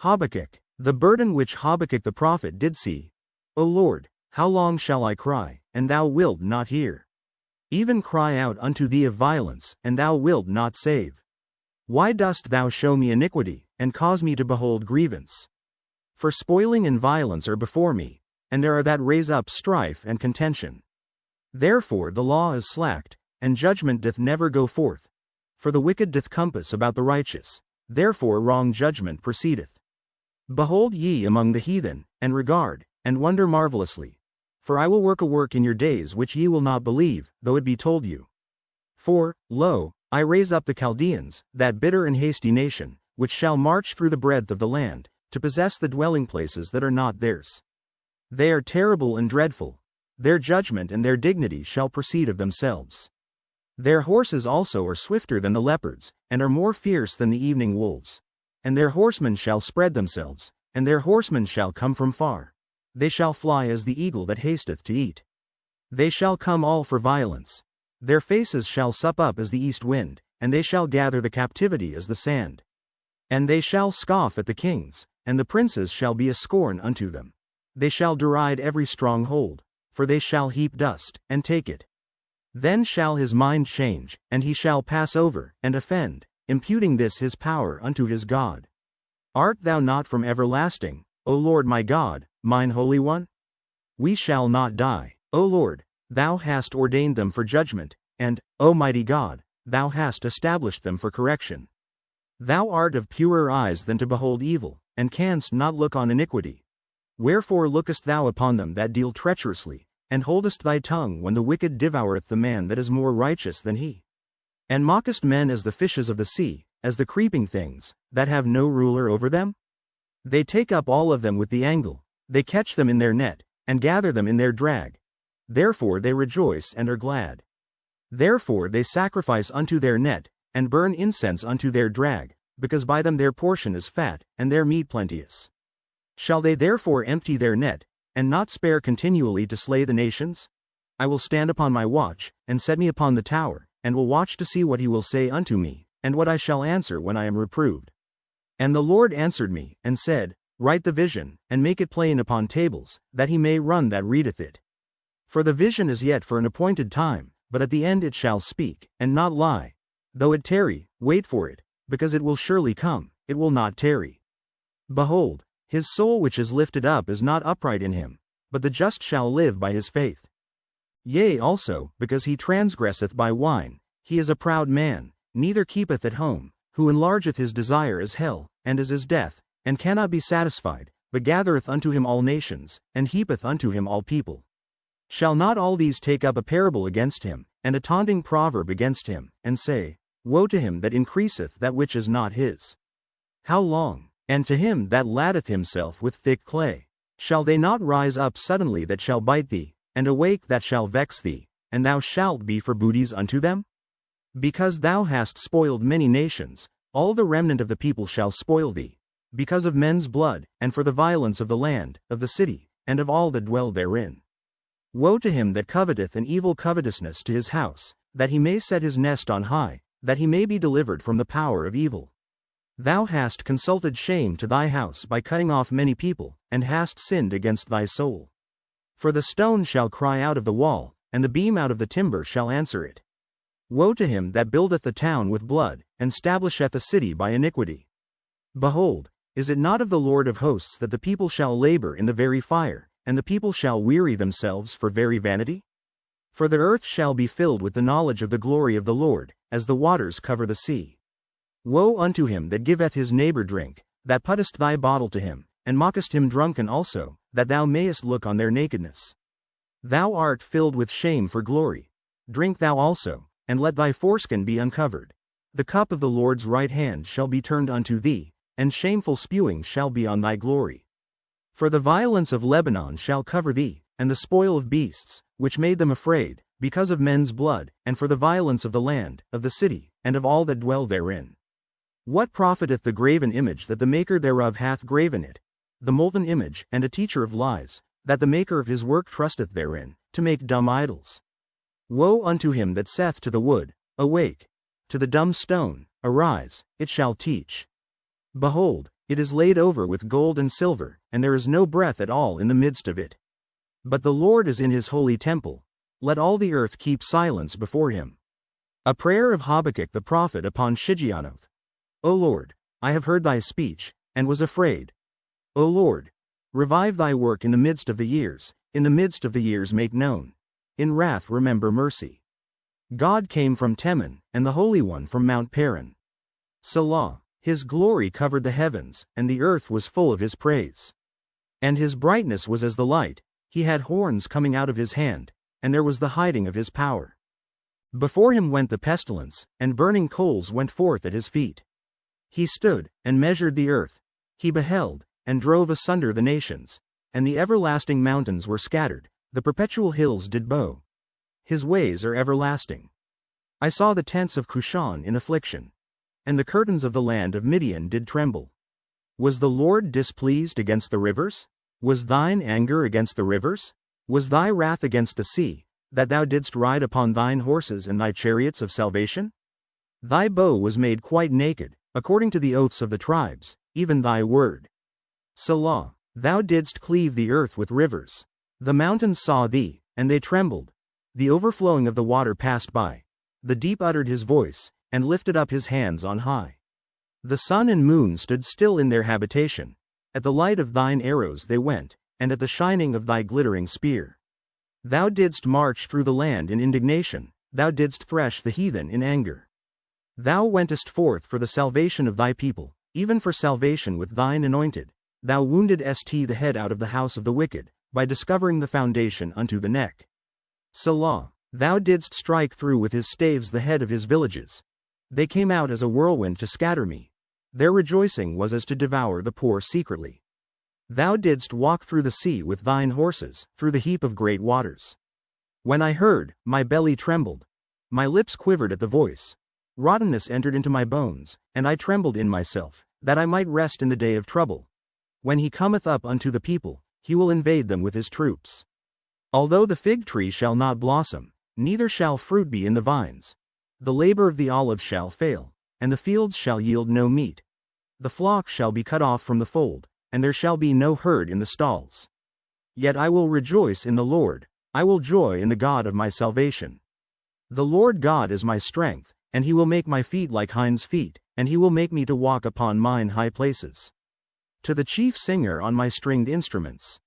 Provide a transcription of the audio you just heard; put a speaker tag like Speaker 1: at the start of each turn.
Speaker 1: Habakkuk. The burden which Habakkuk the prophet did see. O Lord, how long shall I cry, and thou wilt not hear? Even cry out unto thee of violence, and thou wilt not save. Why dost thou show me iniquity, and cause me to behold grievance? For spoiling and violence are before me, and there are that raise up strife and contention. Therefore the law is slacked, and judgment doth never go forth. For the wicked doth compass about the righteous, therefore wrong judgment proceedeth. Behold ye among the heathen, and regard, and wonder marvelously. For I will work a work in your days which ye will not believe, though it be told you. For, lo, I raise up the Chaldeans, that bitter and hasty nation, which shall march through the breadth of the land, to possess the dwelling places that are not theirs. They are terrible and dreadful. Their judgment and their dignity shall proceed of themselves. Their horses also are swifter than the leopards, and are more fierce than the evening wolves. And their horsemen shall spread themselves, and their horsemen shall come from far. They shall fly as the eagle that hasteth to eat. They shall come all for violence. Their faces shall sup up as the east wind, and they shall gather the captivity as the sand. And they shall scoff at the kings, and the princes shall be a scorn unto them. They shall deride every stronghold, for they shall heap dust, and take it. Then shall his mind change, and he shall pass over, and offend, imputing this his power unto his God. Art thou not from everlasting, O Lord my God, mine Holy One? We shall not die, O Lord, thou hast ordained them for judgment, and, O mighty God, thou hast established them for correction. Thou art of purer eyes than to behold evil, and canst not look on iniquity. Wherefore lookest thou upon them that deal treacherously, and holdest thy tongue when the wicked devoureth the man that is more righteous than he? And mockest men as the fishes of the sea, as the creeping things, that have no ruler over them? They take up all of them with the angle, they catch them in their net, and gather them in their drag. Therefore they rejoice and are glad. Therefore they sacrifice unto their net, and burn incense unto their drag, because by them their portion is fat, and their meat plenteous. Shall they therefore empty their net, and not spare continually to slay the nations? I will stand upon my watch, and set me upon the tower, and will watch to see what he will say unto me, and what I shall answer when I am reproved. And the Lord answered me, and said, Write the vision, and make it plain upon tables, that he may run that readeth it. For the vision is yet for an appointed time, but at the end it shall speak, and not lie. Though it tarry, wait for it, because it will surely come, it will not tarry. Behold, his soul which is lifted up is not upright in him, but the just shall live by his faith. Yea also, because he transgresseth by wine, he is a proud man, neither keepeth at home, who enlargeth his desire as hell, and as his death, and cannot be satisfied, but gathereth unto him all nations, and heapeth unto him all people. Shall not all these take up a parable against him, and a taunting proverb against him, and say, Woe to him that increaseth that which is not his? How long? And to him that laddeth himself with thick clay. Shall they not rise up suddenly that shall bite thee, and awake that shall vex thee, and thou shalt be for booties unto them? Because thou hast spoiled many nations, all the remnant of the people shall spoil thee, because of men's blood, and for the violence of the land, of the city, and of all that dwell therein. Woe to him that coveteth an evil covetousness to his house, that he may set his nest on high, that he may be delivered from the power of evil. Thou hast consulted shame to thy house by cutting off many people, and hast sinned against thy soul. For the stone shall cry out of the wall, and the beam out of the timber shall answer it. Woe to him that buildeth a town with blood, and stablisheth a city by iniquity. Behold, is it not of the Lord of hosts that the people shall labor in the very fire, and the people shall weary themselves for very vanity? For the earth shall be filled with the knowledge of the glory of the Lord, as the waters cover the sea. Woe unto him that giveth his neighbor drink, that puttest thy bottle to him, and mockest him drunken also, that thou mayest look on their nakedness. Thou art filled with shame for glory. Drink thou also, and let thy foreskin be uncovered. The cup of the Lord's right hand shall be turned unto thee, and shameful spewing shall be on thy glory. For the violence of Lebanon shall cover thee, and the spoil of beasts, which made them afraid, because of men's blood, and for the violence of the land, of the city, and of all that dwell therein. What profiteth the graven image that the maker thereof hath graven it? The molten image, and a teacher of lies, that the maker of his work trusteth therein, to make dumb idols. Woe unto him that saith to the wood, Awake! To the dumb stone, Arise, it shall teach. Behold, It is laid over with gold and silver, and there is no breath at all in the midst of it. But the Lord is in his holy temple. Let all the earth keep silence before him. A prayer of Habakkuk the prophet upon Shigionoth. O Lord, I have heard thy speech, and was afraid. O Lord, revive thy work in the midst of the years, in the midst of the years make known. In wrath remember mercy. God came from Teman, and the Holy One from Mount Paran. Selah, his glory covered the heavens, and the earth was full of his praise. And his brightness was as the light, he had horns coming out of his hand, and there was the hiding of his power. Before him went the pestilence, and burning coals went forth at his feet. He stood, and measured the earth. He beheld, and drove asunder the nations, and the everlasting mountains were scattered, the perpetual hills did bow. His ways are everlasting. I saw the tents of Cushan in affliction, and the curtains of the land of Midian did tremble. Was the Lord displeased against the rivers? Was thine anger against the rivers? Was thy wrath against the sea, that thou didst ride upon thine horses and thy chariots of salvation? Thy bow was made quite naked, according to the oaths of the tribes, even thy word. Selah, thou didst cleave the earth with rivers. The mountains saw thee, and they trembled. The overflowing of the water passed by. The deep uttered his voice, and lifted up his hands on high. The sun and moon stood still in their habitation. At the light of thine arrows they went, and at the shining of thy glittering spear. Thou didst march through the land in indignation, thou didst thresh the heathen in anger. Thou wentest forth for the salvation of thy people, even for salvation with thine anointed. Thou woundedst the head out of the house of the wicked, by discovering the foundation unto the neck. Selah, thou didst strike through with his staves the head of his villages. They came out as a whirlwind to scatter me. Their rejoicing was as to devour the poor secretly. Thou didst walk through the sea with thine horses, through the heap of great waters. When I heard, my belly trembled. My lips quivered at the voice. Rottenness entered into my bones, and I trembled in myself, that I might rest in the day of trouble. When he cometh up unto the people, he will invade them with his troops. Although the fig tree shall not blossom, neither shall fruit be in the vines. The labor of the olive shall fail, and the fields shall yield no meat. The flock shall be cut off from the fold, and there shall be no herd in the stalls. Yet I will rejoice in the Lord, I will joy in the God of my salvation. The Lord God is my strength, and he will make my feet like hinds' feet, and he will make me to walk upon mine high places. To the chief singer on my stringed instruments.